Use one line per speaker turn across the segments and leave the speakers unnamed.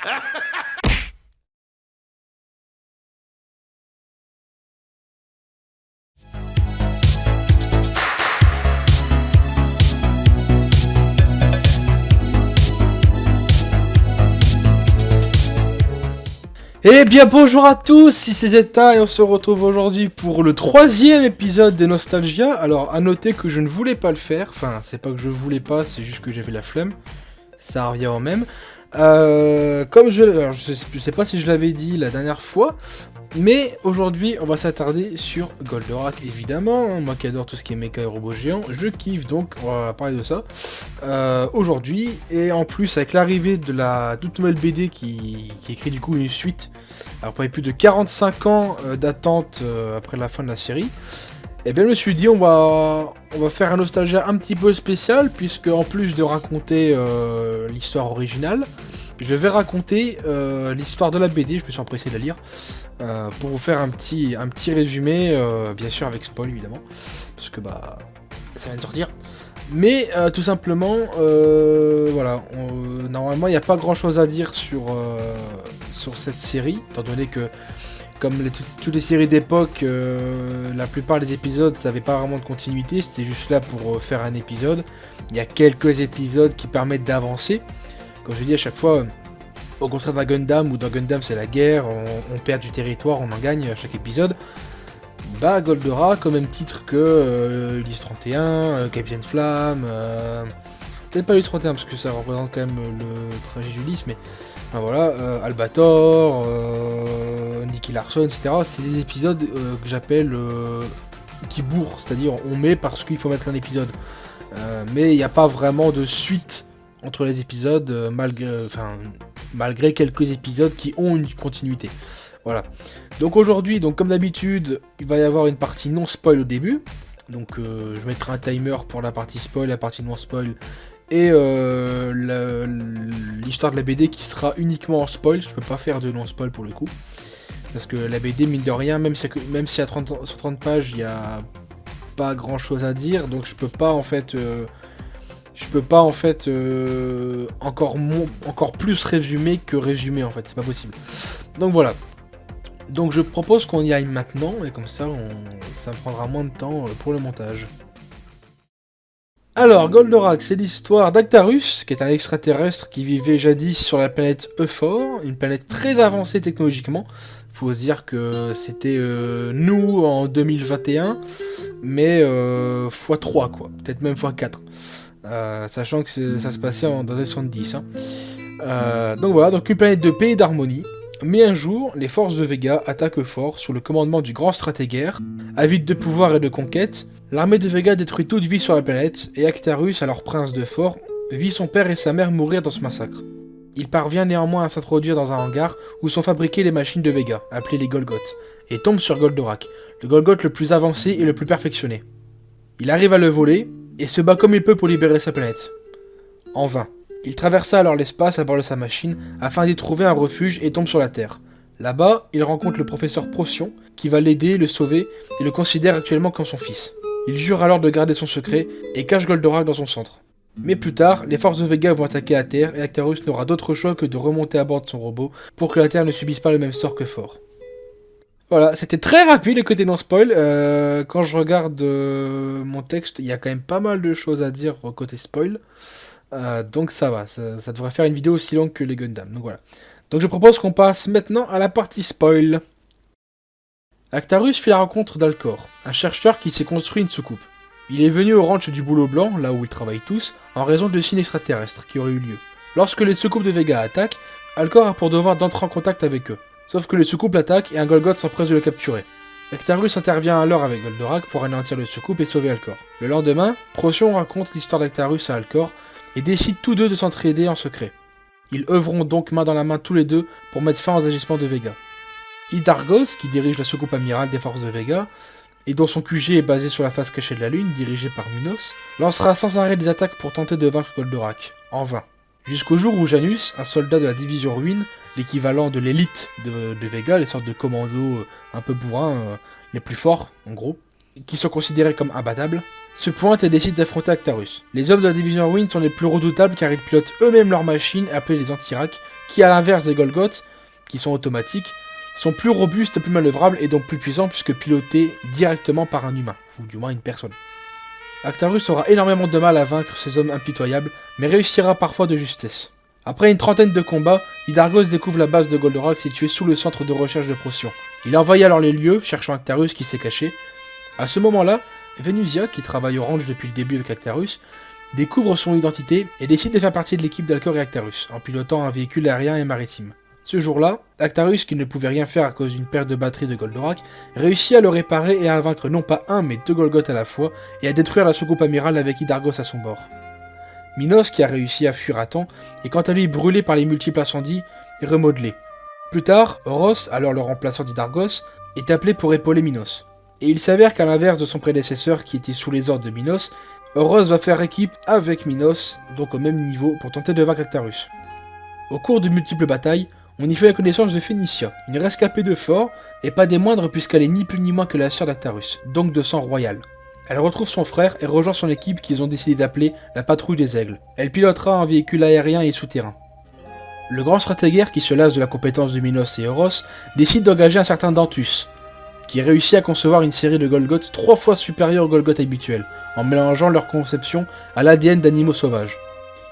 Eh bien bonjour à tous, ici c'est Zeta et on se retrouve aujourd'hui pour le 3e épisode de Nostalgia. Alors à noter que je ne voulais pas le faire, enfin c'est pas que je voulais pas, c'est juste que j'avais la flemme, ça revient au même. Comme je sais pas si je l'avais dit la dernière fois, mais aujourd'hui on va s'attarder sur Goldorak évidemment, moi qui adore tout ce qui est mecha et robots géants, je kiffe donc on va parler de ça aujourd'hui, et en plus avec l'arrivée de la toute nouvelle BD qui écrit du coup une suite, après plus de 45 ans d'attente après la fin de la série, et bien je me suis dit on va faire un nostalgia un petit peu spécial, puisque en plus de raconter l'histoire originale, je vais raconter l'histoire de la BD, je me suis empressé de la lire, pour vous faire un petit résumé, bien sûr avec spoil évidemment, parce que bah ça vient de sortir. Mais tout simplement, voilà, normalement il n'y a pas grand chose à dire sur cette série, étant donné que comme toutes les séries d'époque, la plupart des épisodes ça n'avait pas vraiment de continuité, c'était juste là pour faire un épisode. Il y a quelques épisodes qui permettent d'avancer. Comme je dis à chaque fois, au contraire d'un Gundam, où dans Gundam c'est la guerre, on perd du territoire, on en gagne à chaque épisode. Bah Goldorak, au même titre que Ulysse 31, Capitaine Flamme, peut-être pas Ulysse 31 parce que ça représente quand même le trajet d'Ulysse, mais ben voilà, Albator, Nicky Larson, etc. C'est des épisodes que j'appelle qui bourrent, c'est-à-dire on met parce qu'il faut mettre un épisode. Mais il n'y a pas vraiment de suite entre les épisodes, malgré quelques épisodes qui ont une continuité. Voilà. Donc aujourd'hui, comme d'habitude, il va y avoir une partie non spoil au début. Donc je mettrai un timer pour la partie spoil, la partie non spoil, et l'histoire de la BD qui sera uniquement en spoil. Je peux pas faire de non spoil pour le coup. Parce que la BD, mine de rien, même si à 30, sur 30 pages, il n'y a pas grand chose à dire, donc je peux pas en fait encore plus résumer que résumer en fait, c'est pas possible. Donc voilà. Donc je propose qu'on y aille maintenant, et comme ça ça prendra moins de temps pour le montage. Alors Goldorak, c'est l'histoire d'Actarus, qui est un extraterrestre qui vivait jadis sur la planète Euphor, une planète très avancée technologiquement. Faut se dire que c'était nous en 2021, mais x3 quoi, peut-être même x4. Sachant que ça se passait dans les 70. Donc voilà, donc une planète de paix et d'harmonie. Mais un jour, les forces de Vega attaquent fort sous le commandement du grand stratégaire. Avide de pouvoir et de conquête, l'armée de Vega détruit toute vie sur la planète, et Actarus, alors prince de Fort, vit son père et sa mère mourir dans ce massacre. Il parvient néanmoins à s'introduire dans un hangar où sont fabriquées les machines de Vega, appelées les Golgoth, et tombe sur Goldorak, le Golgoth le plus avancé et le plus perfectionné. Il arrive à le voler, et se bat comme il peut pour libérer sa planète. En vain. Il traversa alors l'espace à bord de sa machine afin d'y trouver un refuge et tombe sur la Terre. Là-bas, il rencontre le professeur Procyon, qui va l'aider, le sauver, et le considère actuellement comme son fils. Il jure alors de garder son secret, et cache Goldorak dans son centre. Mais plus tard, les forces de Vega vont attaquer la Terre, et Actarus n'aura d'autre choix que de remonter à bord de son robot, pour que la Terre ne subisse pas le même sort que Fort. Voilà, c'était très rapide le côté non spoil. Quand je regarde mon texte, il y a quand même pas mal de choses à dire au côté spoil. Donc ça va, ça devrait faire une vidéo aussi longue que les Gundam. Donc voilà. Donc je propose qu'on passe maintenant à la partie spoil. Actarus fait la rencontre d'Alcor, un chercheur qui s'est construit une soucoupe. Il est venu au ranch du Boulot Blanc, là où ils travaillent tous, en raison de signes extraterrestres qui auraient eu lieu. Lorsque les soucoupes de Vega attaquent, Alcor a pour devoir d'entrer en contact avec eux. Sauf que les soucoupes l'attaquent et un Golgoth s'empresse de le capturer. Actarus intervient alors avec Goldorak pour anéantir le soucoupe et sauver Alcor. Le lendemain, Procyon raconte l'histoire d'Actarus à Alcor et décident tous deux de s'entraider en secret. Ils œuvront donc main dans la main tous les deux pour mettre fin aux agissements de Vega. Hydargos, qui dirige la soucoupe amirale des forces de Vega, et dont son QG est basé sur la face cachée de la Lune, dirigée par Minos, lancera sans arrêt des attaques pour tenter de vaincre Goldorak, en vain. Jusqu'au jour où Janus, un soldat de la division Ruine, l'équivalent de l'élite de Vega, les sortes de commandos un peu bourrins, les plus forts en gros, qui sont considérés comme imbattables, se pointe et décide d'affronter Actarus. Les hommes de la division Wind sont les plus redoutables car ils pilotent eux-mêmes leurs machines appelées les Antiracs, qui à l'inverse des Golgoths, qui sont automatiques, sont plus robustes, plus manœuvrables et donc plus puissants puisque pilotés directement par un humain, ou du moins une personne. Actarus aura énormément de mal à vaincre ces hommes impitoyables, mais réussira parfois de justesse. Après une trentaine de combats, Hydargos découvre la base de Goldorak située sous le centre de recherche de potions. Il envahit alors les lieux, cherchant Actarus qui s'est caché. À ce moment-là, Venusia, qui travaille au ranch depuis le début avec Actarus, découvre son identité et décide de faire partie de l'équipe d'Alcor et Actarus, en pilotant un véhicule aérien et maritime. Ce jour-là, Actarus, qui ne pouvait rien faire à cause d'une perte de batterie de Goldorak, réussit à le réparer et à vaincre non pas un mais 2 Golgoths à la fois, et à détruire la soucoupe amirale avec Hydargos à son bord. Minos, qui a réussi à fuir à temps, est quant à lui brûlé par les multiples incendies et remodelé. Plus tard, Oros, alors le remplaçant d'Hydargos, est appelé pour épauler Minos. Et il s'avère qu'à l'inverse de son prédécesseur qui était sous les ordres de Minos, Oros va faire équipe avec Minos, donc au même niveau, pour tenter de vaincre Actarus. Au cours de multiples batailles, on y fait la connaissance de Phénicia, une rescapée de fort, et pas des moindres puisqu'elle est ni plus ni moins que la sœur d'Actarus, donc de sang royal. Elle retrouve son frère et rejoint son équipe qu'ils ont décidé d'appeler la Patrouille des Aigles. Elle pilotera un véhicule aérien et souterrain. Le grand stratégaire qui se lasse de la compétence de Minos et Euros décide d'engager un certain Dantus, qui réussit à concevoir une série de Golgoths 3 fois supérieure aux Golgoths habituels, en mélangeant leur conception à l'ADN d'animaux sauvages.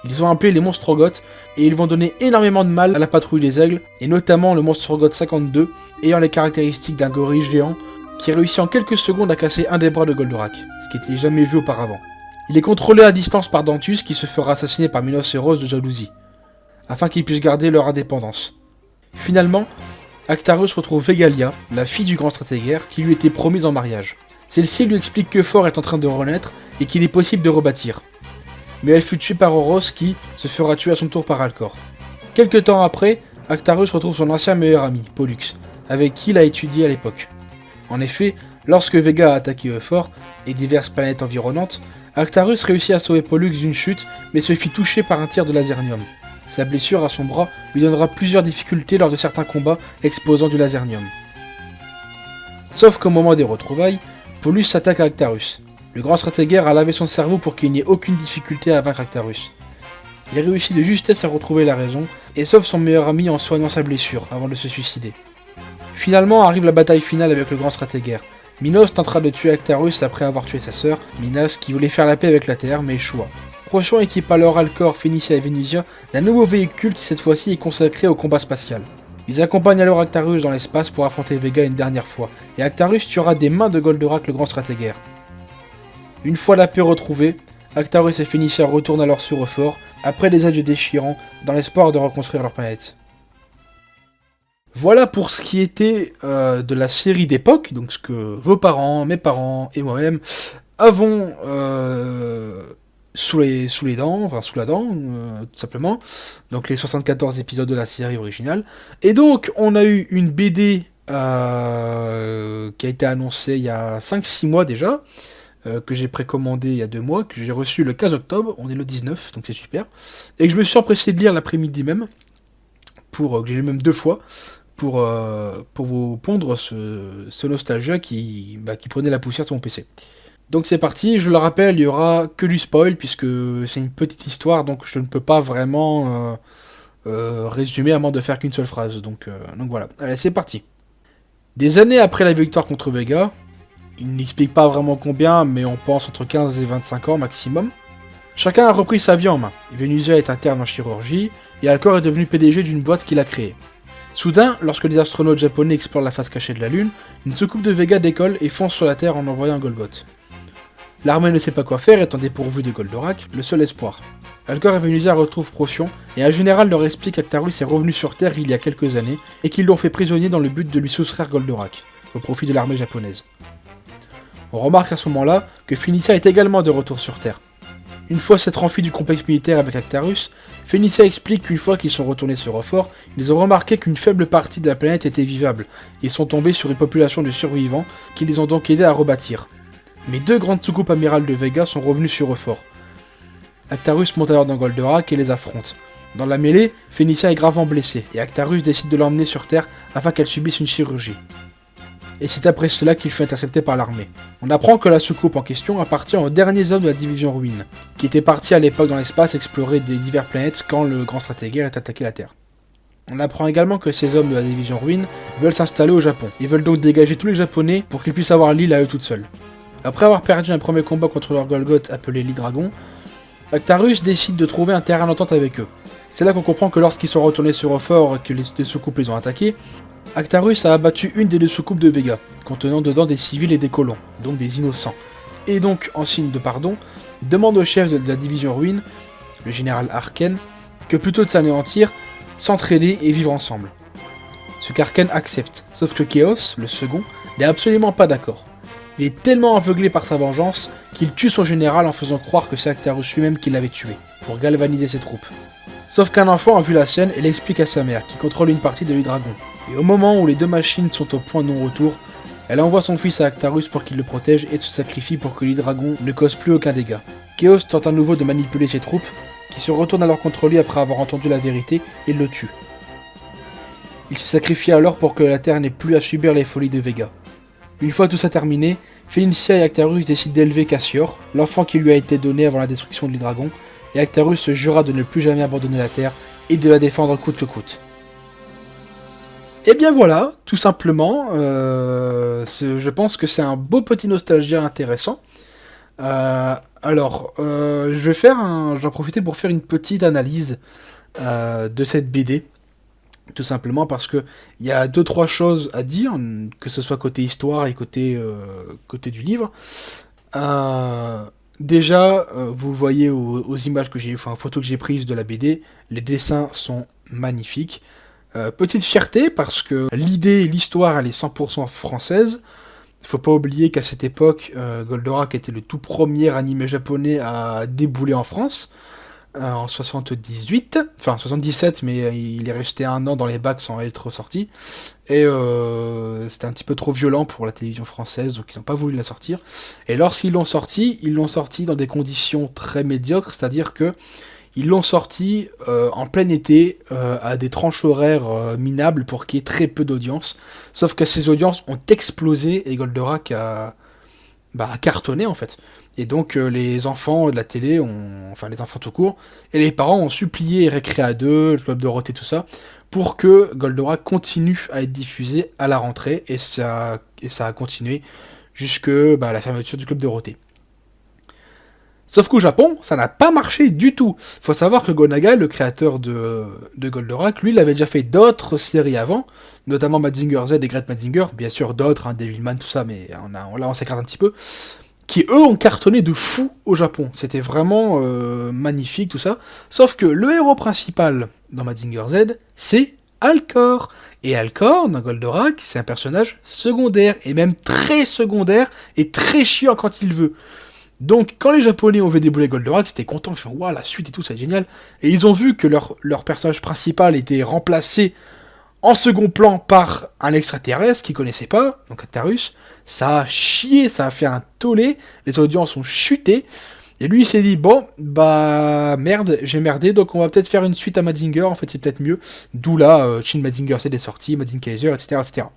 Ils sont appelés les Monstrogoths, et ils vont donner énormément de mal à la Patrouille des Aigles, et notamment le Monstrogoth 52, ayant les caractéristiques d'un gorille géant, qui réussit en quelques secondes à casser un des bras de Goldorak, ce qui n'était jamais vu auparavant. Il est contrôlé à distance par Dantus, qui se fera assassiner par Minos et Euros de jalousie, afin qu'ils puissent garder leur indépendance. Finalement, Actarus retrouve Vegalia, la fille du grand stratégaire, qui lui était promise en mariage. Celle-ci lui explique que Thor est en train de renaître et qu'il est possible de rebâtir. Mais elle fut tuée par Euros qui se fera tuer à son tour par Alcor. Quelque temps après, Actarus retrouve son ancien meilleur ami, Pollux, avec qui il a étudié à l'époque. En effet, lorsque Vega a attaqué Euphor et diverses planètes environnantes, Actarus réussit à sauver Pollux d'une chute mais se fit toucher par un tir de lasernium. Sa blessure à son bras lui donnera plusieurs difficultés lors de certains combats exposant du lasernium. Sauf qu'au moment des retrouvailles, Pollux s'attaque à Actarus. Le grand stratégaire a lavé son cerveau pour qu'il n'y ait aucune difficulté à vaincre Actarus. Il réussit de justesse à retrouver la raison et sauve son meilleur ami en soignant sa blessure avant de se suicider. Finalement arrive la bataille finale avec le grand stratégaire. Minos tentera de tuer Actarus après avoir tué sa sœur, Minas, qui voulait faire la paix avec la Terre mais échoua. Procyon équipe alors Alcor, Phénicia et Venusia d'un nouveau véhicule qui cette fois-ci est consacré au combat spatial. Ils accompagnent alors Actarus dans l'espace pour affronter Vega une dernière fois, et Actarus tuera des mains de Goldorak le grand stratégaire. Une fois la paix retrouvée, Actarus et Phénicia retournent alors sur Euphor, après des adieux déchirants, dans l'espoir de reconstruire leur planète. Voilà pour ce qui était de la série d'époque, donc ce que vos parents, mes parents et moi-même avons sous la dent, tout simplement. Donc les 74 épisodes de la série originale. Et donc on a eu une BD qui a été annoncée il y a 5-6 mois déjà, que j'ai précommandé il y a 2 mois, que j'ai reçu le 15 octobre, on est le 19, donc c'est super. Et que je me suis empressé de lire l'après-midi même, que j'ai lu même 2 fois, pour vous pondre ce nostalgia qui prenait la poussière sur mon PC. Donc c'est parti, je le rappelle, il y aura que du spoil, puisque c'est une petite histoire, donc je ne peux pas vraiment résumer à moins de faire qu'une seule phrase. Donc voilà, allez c'est parti. Des années après la victoire contre Vega, il n'explique pas vraiment combien, mais on pense entre 15 et 25 ans maximum, chacun a repris sa vie en main. Venusia est interne en chirurgie, et Alcor est devenu PDG d'une boîte qu'il a créée. Soudain, lorsque les astronautes japonais explorent la face cachée de la Lune, une soucoupe de Vega décolle et fonce sur la Terre en envoyant un Golgoth. L'armée ne sait pas quoi faire étant dépourvue de Goldorak, le seul espoir. Alcor et Venusia retrouvent Procyon, et un général leur explique qu'Actarus est revenu sur Terre il y a quelques années, et qu'ils l'ont fait prisonnier dans le but de lui soustraire Goldorak, au profit de l'armée japonaise. On remarque à ce moment-là que Phénicia est également de retour sur Terre. Une fois s'être enfui du complexe militaire avec Actarus, Phénicia explique qu'une fois qu'ils sont retournés sur Euphor, ils ont remarqué qu'une faible partie de la planète était vivable, et sont tombés sur une population de survivants qui les ont donc aidés à rebâtir. Mais 2 grandes soucoupes amirales de Vega sont revenues sur Euphor. Actarus monte alors dans Goldorak et les affronte. Dans la mêlée, Phénicia est gravement blessée, et Actarus décide de l'emmener sur Terre afin qu'elle subisse une chirurgie. et c'est après cela qu'il fut intercepté par l'armée. On apprend que la soucoupe en question appartient aux derniers hommes de la division Ruine, qui étaient partis à l'époque dans l'espace explorer des diverses planètes quand le grand stratégaire est attaqué la Terre. On apprend également que ces hommes de la division Ruine veulent s'installer au Japon. Ils veulent donc dégager tous les Japonais pour qu'ils puissent avoir l'île à eux toute seuls. Après avoir perdu un premier combat contre leur Golgoth appelé l'Hydragon, Actarus décide de trouver un terrain d'entente avec eux. C'est là qu'on comprend que lorsqu'ils sont retournés sur Euphor et que les soucoupes les ont attaqués, Actarus a abattu une des deux soucoupes de Vega, contenant dedans des civils et des colons, donc des innocents. Et donc, en signe de pardon, demande au chef de la division Ruine, le général Arken, que plutôt de s'anéantir, s'entraider et vivre ensemble. Ce qu'Arken accepte, sauf que Chaos, le second, n'est absolument pas d'accord. Il est tellement aveuglé par sa vengeance qu'il tue son général en faisant croire que c'est Actarus lui-même qui l'avait tué, pour galvaniser ses troupes. Sauf qu'un enfant a vu la scène et l'explique à sa mère, qui contrôle une partie de l'Hydragon. Et au moment où les deux machines sont au point de non-retour, elle envoie son fils à Actarus pour qu'il le protège et se sacrifie pour que l'Hydragon ne cause plus aucun dégât. Chaos tente à nouveau de manipuler ses troupes, qui se retournent alors contre lui après avoir entendu la vérité et le tue. Il se sacrifie alors pour que la Terre n'ait plus à subir les folies de Vega. Une fois tout ça terminé, Félicia et Actarus décident d'élever Cassior, l'enfant qui lui a été donné avant la destruction de l'Hydragon, et Actarus se jura de ne plus jamais abandonner la Terre et de la défendre coûte que coûte. Et bien voilà, tout simplement, je pense que c'est un beau petit nostalgia intéressant. J'en profiter pour faire une petite analyse de cette BD, tout simplement parce que il y a 2-3 choses à dire, que ce soit côté histoire et côté du livre. Déjà, vous voyez aux images aux photos que j'ai prises de la BD, les dessins sont magnifiques. Petite fierté parce que l'histoire, elle est 100% française. Il faut pas oublier qu'à cette époque, Goldorak était le tout premier animé japonais à débouler en France, en 77, mais il est resté un an dans les bacs sans être sorti. Et c'était un petit peu trop violent pour la télévision française, donc ils n'ont pas voulu la sortir. Et lorsqu'ils l'ont sorti dans des conditions très médiocres, c'est-à-dire que ils l'ont sorti en plein été, à des tranches horaires minables pour qu'il y ait très peu d'audience. Sauf que ces audiences ont explosé et Goldorak a cartonné en fait. Et donc les enfants de la télé, les enfants tout court, et les parents ont supplié Récréa 2, le Club Dorothée, tout ça, pour que Goldorak continue à être diffusé à la rentrée, et ça a continué jusque la fermeture du Club Dorothée. Sauf qu'au Japon, ça n'a pas marché du tout. Faut savoir que Gonaga, le créateur de Goldorak, lui, il avait déjà fait d'autres séries avant, notamment Mazinger Z et Great Mazinger, bien sûr d'autres, Devilman, tout ça, mais on s'écarte un petit peu, qui eux ont cartonné de fou au Japon. C'était vraiment magnifique, tout ça. Sauf que le héros principal dans Mazinger Z, c'est Alcor. Et Alcor, dans Goldorak, c'est un personnage secondaire, et même très secondaire, et très chiant quand il veut. Donc, quand les Japonais ont vu débouler Goldorak, c'était content, ils font « Waouh, la suite et tout, c'est génial !» Et ils ont vu que leur personnage principal était remplacé en second plan par un extraterrestre qu'ils connaissaient pas, donc Actarus. Ça a chié, ça a fait un tollé, les audiences ont chuté, et lui il s'est dit « Bon, merde, j'ai merdé, donc on va peut-être faire une suite à Mazinger, en fait c'est peut-être mieux. » D'où là, Shin Mazinger Z est sorti, Mazinger Kaiser, etc., etc.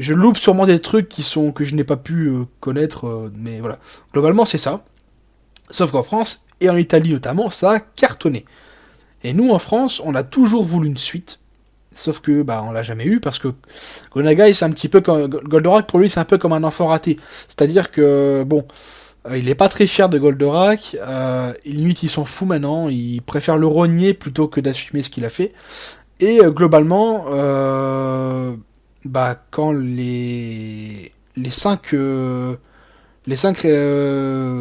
Je loupe sûrement des trucs que je n'ai pas pu connaître, mais voilà. Globalement, c'est ça. Sauf qu'en France, et en Italie notamment, ça a cartonné. Et nous, en France, on a toujours voulu une suite. Sauf que, on l'a jamais eu, parce que Gonagai, c'est un petit peu comme... Goldorak, pour lui, c'est un peu comme un enfant raté. C'est-à-dire que, il est pas très fier de Goldorak, limite, il s'en fout maintenant, il préfère le rogner plutôt que d'assumer ce qu'il a fait. Et globalement... quand les 5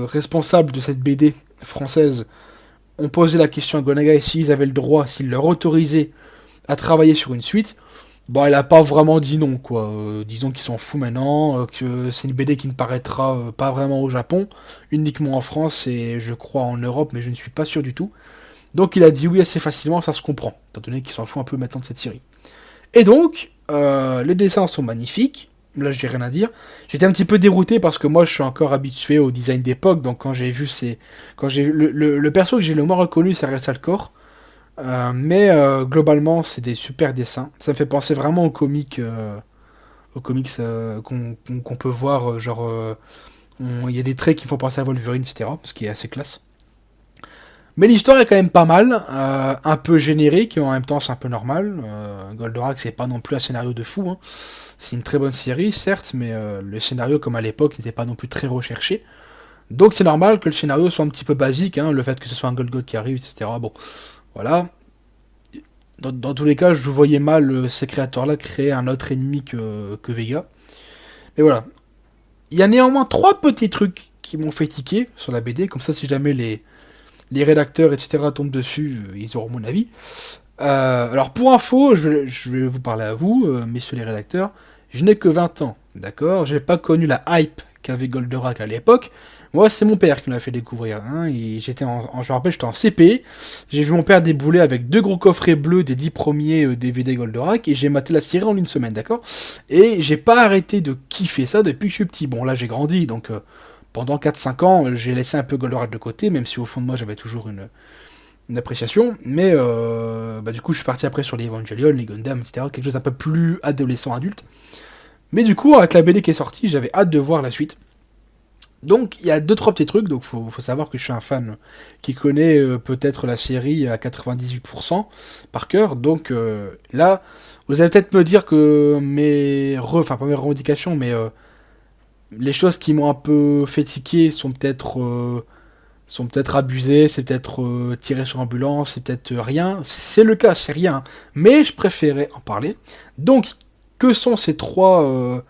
responsables de cette BD française ont posé la question à Gonagai s'ils avaient le droit, s'ils leur autorisaient à travailler sur une suite, elle a pas vraiment dit non, quoi. Disons qu'ils s'en fout maintenant, que c'est une BD qui ne paraîtra pas vraiment au Japon, uniquement en France et je crois en Europe, mais je ne suis pas sûr du tout. Donc il a dit oui assez facilement, ça se comprend, étant donné qu'il s'en fout un peu maintenant de cette série. Et donc, les dessins sont magnifiques, là j'ai rien à dire. J'étais un petit peu dérouté parce que moi je suis encore habitué au design d'époque, donc quand j'ai vu le perso que j'ai le moins reconnu, ça reste Alcor. Mais globalement c'est des super dessins. Ça me fait penser vraiment aux comics aux comics qu'on peut voir, il y a des traits qui me font penser à Wolverine, etc., ce qui est assez classe. Mais l'histoire est quand même pas mal, un peu générique, et en même temps c'est un peu normal. Goldorak, c'est pas non plus un scénario de fou, hein. C'est une très bonne série, certes, mais le scénario, comme à l'époque, n'était pas non plus très recherché. Donc c'est normal que le scénario soit un petit peu basique, hein, le fait que ce soit un Golgoth qui arrive, etc. Bon, voilà. Dans tous les cas, je voyais mal ces créateurs-là créer un autre ennemi que Vega. Mais voilà. Il y a néanmoins trois petits trucs qui m'ont fait tiquer sur la BD, comme ça si jamais les rédacteurs, etc. tombent dessus, ils auront mon avis. Alors pour info, je vais vous parler à vous, messieurs les rédacteurs, je n'ai que 20 ans, d'accord. J'ai pas connu la hype qu'avait Goldorak à l'époque. Moi, c'est mon père qui m'a fait découvrir. Hein. Et je me rappelle, j'étais en CP. J'ai vu mon père débouler avec 2 gros coffrets bleus des 10 premiers DVD Goldorak et j'ai maté la série en une semaine, d'accord. Et j'ai pas arrêté de kiffer ça depuis que je suis petit. Bon, là, j'ai grandi, donc pendant 4-5 ans, j'ai laissé un peu Goldorak de côté, même si au fond de moi, j'avais toujours une appréciation. Mais du coup, je suis parti après sur les Evangelion, les Gundam, etc. Quelque chose d'un peu plus adolescent-adulte. Mais du coup, avec la BD qui est sortie, j'avais hâte de voir la suite. Donc il y a 2-3 petits trucs, donc faut savoir que je suis un fan qui connaît peut-être la série à 98% par cœur, donc là, vous allez peut-être me dire que pas mes revendications, mais les choses qui m'ont un peu fait tiquer sont peut-être abusées, c'est peut-être tiré sur ambulance, c'est peut-être rien, c'est le cas, c'est rien, mais je préférais en parler. Donc, que sont ces trois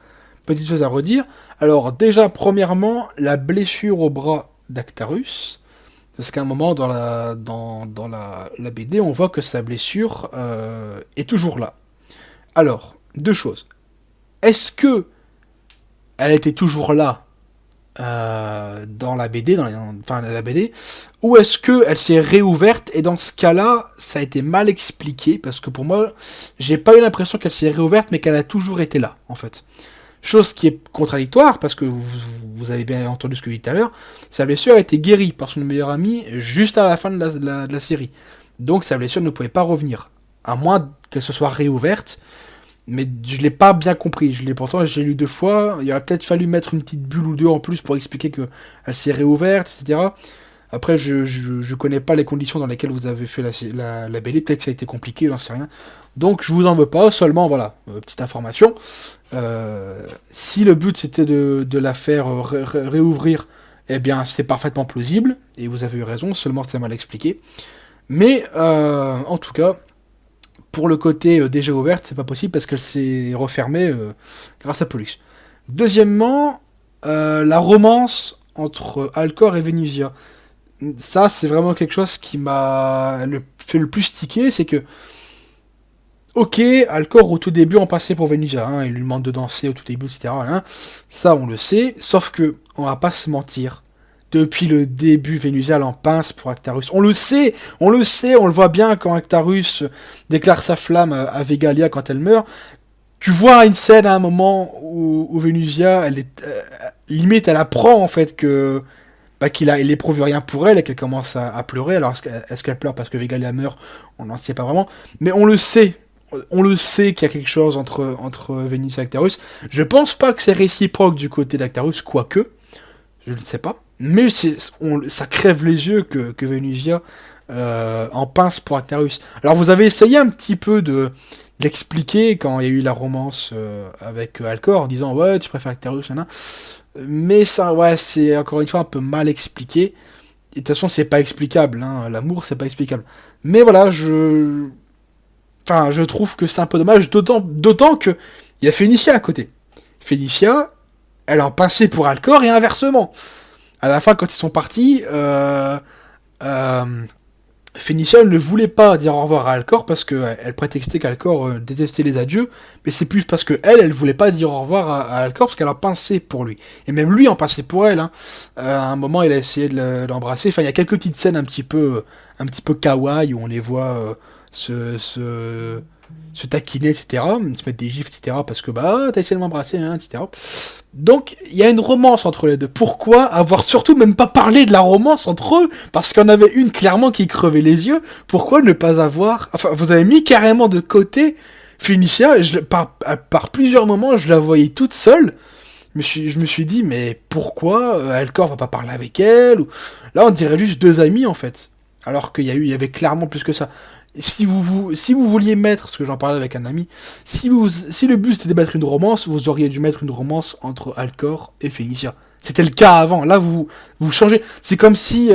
petites choses à redire? Alors déjà, premièrement, la blessure au bras d'Actarus. Parce qu'à un moment dans la BD, on voit que sa blessure est toujours là. Alors, deux choses. Est-ce que elle était toujours là dans la BD, la BD, ou est-ce que elle s'est réouverte et dans ce cas-là, ça a été mal expliqué parce que pour moi, j'ai pas eu l'impression qu'elle s'est réouverte, mais qu'elle a toujours été là, en fait. Chose qui est contradictoire, parce que vous avez bien entendu ce que je dis tout à l'heure, sa blessure a été guérie par son meilleur ami juste à la fin de la série. Donc sa blessure ne pouvait pas revenir. À moins qu'elle se soit réouverte, mais je l'ai pas bien compris. Pourtant, j'ai lu 2 fois, il aurait peut-être fallu mettre une petite bulle ou deux en plus pour expliquer que elle s'est réouverte, etc. Après, je connais pas les conditions dans lesquelles vous avez fait la BD, peut-être que ça a été compliqué, j'en sais rien. Donc je vous en veux pas, seulement voilà, petite information. Si le but c'était de la faire réouvrir, eh bien c'est parfaitement plausible, et vous avez eu raison, seulement c'est mal expliqué. Mais en tout cas, pour le côté déjà ouverte, c'est pas possible parce qu'elle s'est refermée grâce à Pollux. Deuxièmement, la romance entre Alcor et Venusia. Ça, c'est vraiment quelque chose qui m'a fait le plus tiquer, c'est que ok, Alcor au tout début on passait pour Venusia, hein, il lui demande de danser au tout début, etc. Hein, ça on le sait, sauf que on va pas se mentir. Depuis le début, Venusia elle en pince pour Actarus. On le sait, on le voit bien quand Actarus déclare sa flamme à Vegalia quand elle meurt. Tu vois une scène à un moment où Venusia, elle est limite, elle apprend en fait que il éprouve rien pour elle et qu'elle commence à pleurer. Alors est-ce qu'elle pleure parce que Vegalia meurt? On n'en sait pas vraiment, mais on le sait. On le sait qu'il y a quelque chose entre Vénus et Actarus. Je pense pas que c'est réciproque du côté d'Actarus, quoique. Je ne sais pas. Mais ça crève les yeux que Venusia en pince pour Actarus. Alors vous avez essayé un petit peu de l'expliquer quand il y a eu la romance avec Alcor, en disant ouais tu préfères Actarus, nan. Mais ça, ouais, c'est encore une fois un peu mal expliqué. Et de toute façon, c'est pas explicable, hein. L'amour, c'est pas explicable. Mais voilà, je trouve que c'est un peu dommage, d'autant que il y a Phénicia à côté. Phénicia, elle en passait pour Alcor et inversement. À la fin, quand ils sont partis, Phénicia ne voulait pas dire au revoir à Alcor parce qu'elle prétextait qu'Alcor détestait les adieux, mais c'est plus parce que elle voulait pas dire au revoir à Alcor parce qu'elle en pensait pour lui. Et même lui en passait pour elle. Hein. À un moment, il a essayé de l'embrasser. Enfin, il y a quelques petites scènes un petit peu kawaii où on les voit se taquiner, etc. Se mettre des gifs, etc. Parce que t'as essayé de m'embrasser, hein, etc. Donc, il y a une romance entre les deux. Pourquoi avoir surtout même pas parlé de la romance entre eux? Parce qu'il y en avait une clairement qui crevait les yeux. Pourquoi ne pas avoir... Enfin, vous avez mis carrément de côté Phénicia. Par plusieurs moments, je la voyais toute seule. Je me suis dit, mais pourquoi Alcor va pas parler avec elle? Là, on dirait juste deux amis, en fait. Alors il y avait clairement plus que ça. Si vous vouliez mettre, parce que j'en parlais avec un ami, si le but c'était de mettre une romance, vous auriez dû mettre une romance entre Alcor et Phénicia. C'était le cas avant. Là, vous changez. C'est comme si...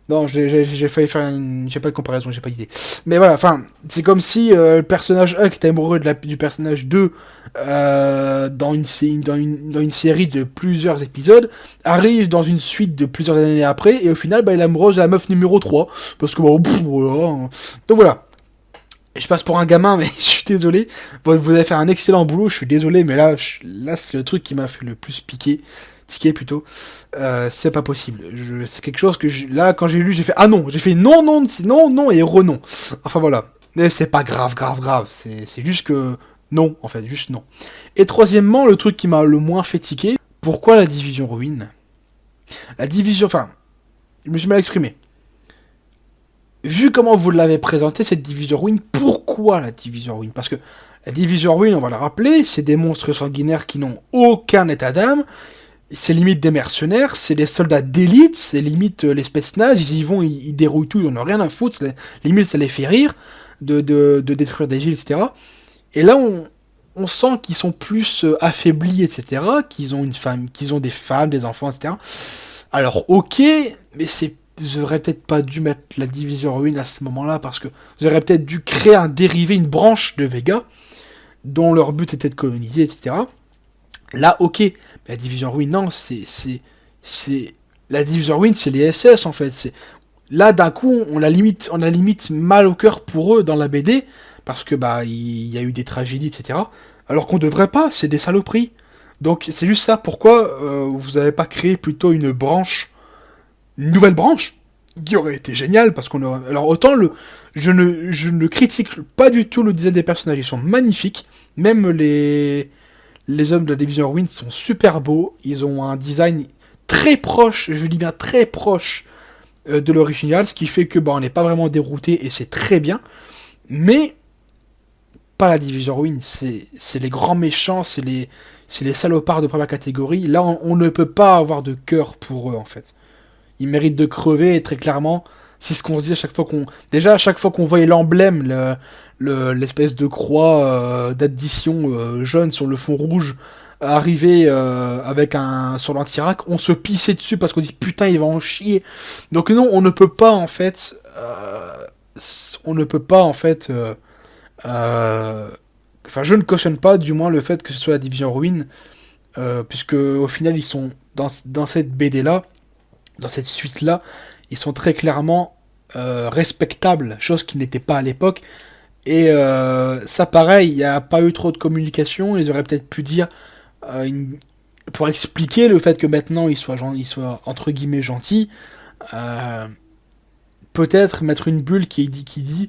Non, j'ai failli faire une... J'ai pas de comparaison, j'ai pas d'idée. Mais voilà, enfin, c'est comme si le personnage 1 qui était amoureux du personnage 2 dans une série de plusieurs épisodes, arrive dans une suite de plusieurs années après, et au final, il est amoureux de la meuf numéro 3. Parce que, bon, voilà. Donc voilà. Je passe pour un gamin, mais je suis désolé. Bon, vous avez fait un excellent boulot, je suis désolé, mais là c'est le truc qui m'a fait le plus tiquer plutôt, c'est pas possible. C'est quelque chose que là, quand j'ai lu, j'ai fait ah non, j'ai fait non, non, non, non et renon. Enfin voilà. Mais c'est pas grave. C'est juste que non, en fait, juste non. Et troisièmement, le truc qui m'a le moins fait tiquer, pourquoi la division ruine? La division, enfin, je me suis mal exprimé. Vu comment vous l'avez présenté, cette division ruine, pourquoi la division ruine? Parce que la division ruine, on va le rappeler, c'est des monstres sanguinaires qui n'ont aucun état d'âme. C'est limite des mercenaires, c'est des soldats d'élite, c'est limite l'espèce naze, ils y vont, ils dérouillent tout, ils en ont rien à foutre, limite ça les fait rire de détruire des villes, etc. Et là on sent qu'ils sont plus affaiblis, etc., qu'ils ont des femmes, des enfants, etc. Alors ok, mais vous aurez peut-être pas dû mettre la division ruine à ce moment-là, parce que vous aurez peut-être dû créer un dérivé, une branche de Vega, dont leur but était de coloniser, etc. Là, ok, mais la division ruine, non, la division ruine, c'est les SS en fait. Là, d'un coup, on a limite mal au cœur pour eux dans la BD parce que il y a eu des tragédies, etc. Alors qu'on devrait pas, c'est des saloperies. Donc c'est juste ça. Pourquoi vous avez pas créé plutôt une nouvelle branche qui aurait été géniale parce qu'on aurait... Alors autant je ne critique pas du tout le design des personnages, ils sont magnifiques, même les hommes de la division ruine sont super beaux, ils ont un design très proche, je dis bien très proche de l'original, ce qui fait que on n'est pas vraiment dérouté et c'est très bien, mais pas la division ruine, c'est les grands méchants, c'est les salopards de première catégorie. Là on ne peut pas avoir de cœur pour eux en fait. Ils méritent de crever et très clairement, c'est ce qu'on se dit à chaque fois qu'on voyait l'emblème, l'espèce de croix d'addition jaune sur le fond rouge arriver avec sur l'antirac, on se pissait dessus parce qu'on dit putain il va en chier. Donc non, on ne peut pas en fait enfin je ne cautionne pas du moins le fait que ce soit la division ruine puisque au final ils sont dans cette BD là, dans cette suite là, ils sont très clairement respectables, chose qui n'était pas à l'époque. Et ça pareil, il n'y a pas eu trop de communication, ils auraient peut-être pu dire pour expliquer le fait que maintenant ils soient entre guillemets gentils, peut-être mettre une bulle qui dit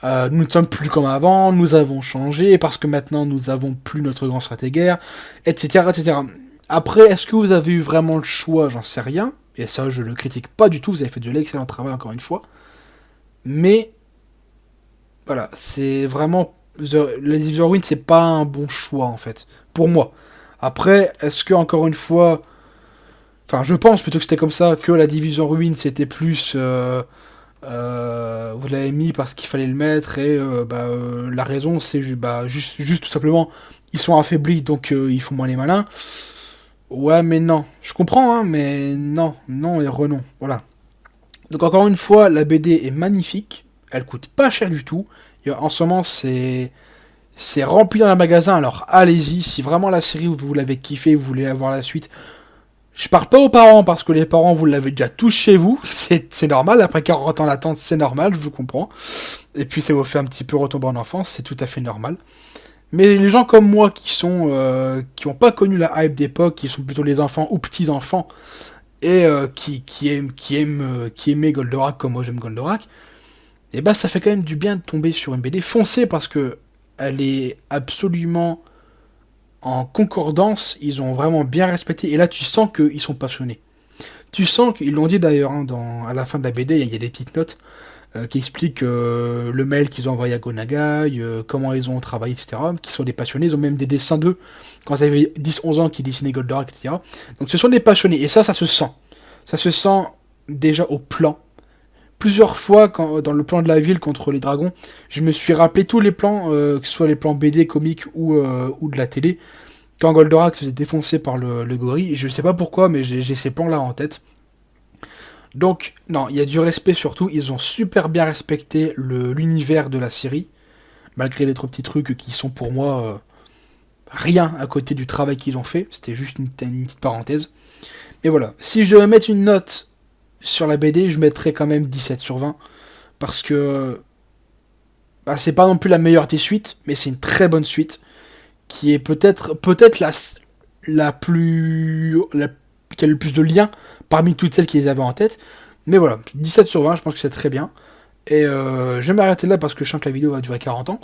nous ne sommes plus comme avant, nous avons changé parce que maintenant nous avons plus notre grand stratégaire, etc., etc. Après, est-ce que vous avez eu vraiment le choix? J'en sais rien, et ça je le critique pas du tout, vous avez fait de l'excellent travail encore une fois, mais voilà, c'est vraiment... La division ruine, c'est pas un bon choix, en fait. Pour moi. Après, est-ce que, encore une fois... Enfin, je pense plutôt que c'était comme ça, que la division ruine, c'était plus... vous l'avez mis parce qu'il fallait le mettre, et la raison, c'est juste tout simplement, ils sont affaiblis, donc ils font moins les malins. Ouais, mais non. Je comprends, hein, mais non et renon. Voilà. Donc, encore une fois, la BD est magnifique. Elle coûte pas cher du tout. En ce moment, c'est rempli dans un magasin, alors allez-y. Si vraiment la série, vous l'avez kiffé, vous voulez avoir la suite. Je parle pas aux parents, parce que les parents, vous l'avez déjà tous chez vous. C'est normal, après 40 ans d'attente, c'est normal, je vous comprends. Et puis ça vous fait un petit peu retomber en enfance, c'est tout à fait normal. Mais les gens comme moi, qui ont pas connu la hype d'époque, qui sont plutôt les enfants ou petits-enfants, et qui aimaient Goldorak comme moi j'aime Goldorak, et ça fait quand même du bien de tomber sur une BD. Foncez parce que elle est absolument en concordance, ils ont vraiment bien respecté. Et là, tu sens qu'ils sont passionnés. Tu sens qu'ils l'ont dit d'ailleurs, hein, à la fin de la BD, il y a des petites notes qui expliquent le mail qu'ils ont envoyé à Gonagai, comment ils ont travaillé, etc. Qui sont des passionnés, ils ont même des dessins d'eux, quand ils avaient 10-11 ans, qui dessinaient Goldorak, etc. Donc ce sont des passionnés, et ça se sent. Ça se sent déjà au plan. Plusieurs fois, dans le plan de la ville contre les dragons, je me suis rappelé tous les plans, que ce soit les plans BD, comiques ou de la télé, quand Goldorak se faisait défoncer par le gorille. Je sais pas pourquoi, mais j'ai ces plans-là en tête. Donc, non, il y a du respect surtout. Ils ont super bien respecté l'univers de la série, malgré les trois petits trucs qui sont pour moi rien à côté du travail qu'ils ont fait. C'était juste une petite parenthèse. Mais voilà, si je devais mettre une note sur la BD, je mettrais quand même 17 sur 20. Parce que bah, c'est pas non plus la meilleure des suites, mais c'est une très bonne suite. Qui est peut-être la plus. Qui a le plus de liens parmi toutes celles qu'ils avaient en tête. Mais voilà, 17 sur 20, je pense que c'est très bien. Et je vais m'arrêter là parce que je sens que la vidéo va durer 40 ans.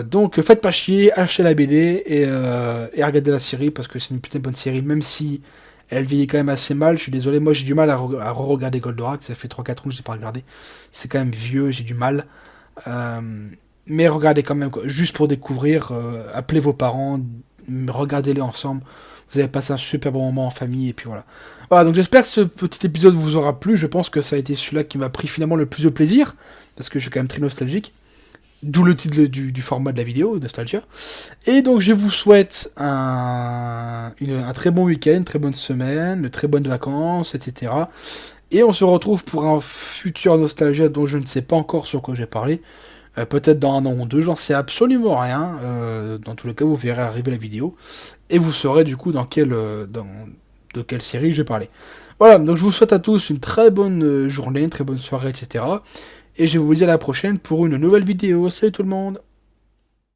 Donc faites pas chier, achetez la BD et regardez la série parce que c'est une putain de bonne série, même si elle vieillit quand même assez mal. Je suis désolé, moi j'ai du mal à re-regarder Goldorak, ça fait 3-4 ans que je n'ai pas regardé. C'est quand même vieux, j'ai du mal. Euh, mais regardez quand même, quoi, juste pour découvrir, appelez vos parents, regardez-les ensemble. Vous avez passé un super bon moment en famille et puis voilà. Voilà, donc j'espère que ce petit épisode vous aura plu. Je pense que ça a été celui-là qui m'a pris finalement le plus de plaisir, parce que je suis quand même très nostalgique. D'où le titre du format de la vidéo, Nostalgia. Et donc je vous souhaite un très bon week-end, une très bonne semaine, de très bonnes vacances, etc. Et on se retrouve pour un futur Nostalgia dont je ne sais pas encore sur quoi j'ai parlé. Peut-être dans un an ou deux, j'en sais absolument rien. Dans tous les cas, vous verrez arriver la vidéo. Et vous saurez du coup de quelle série je vais parler. Voilà, donc je vous souhaite à tous une très bonne journée, une très bonne soirée, etc. Et je vais vous dire à la prochaine pour une nouvelle vidéo. Salut tout le monde!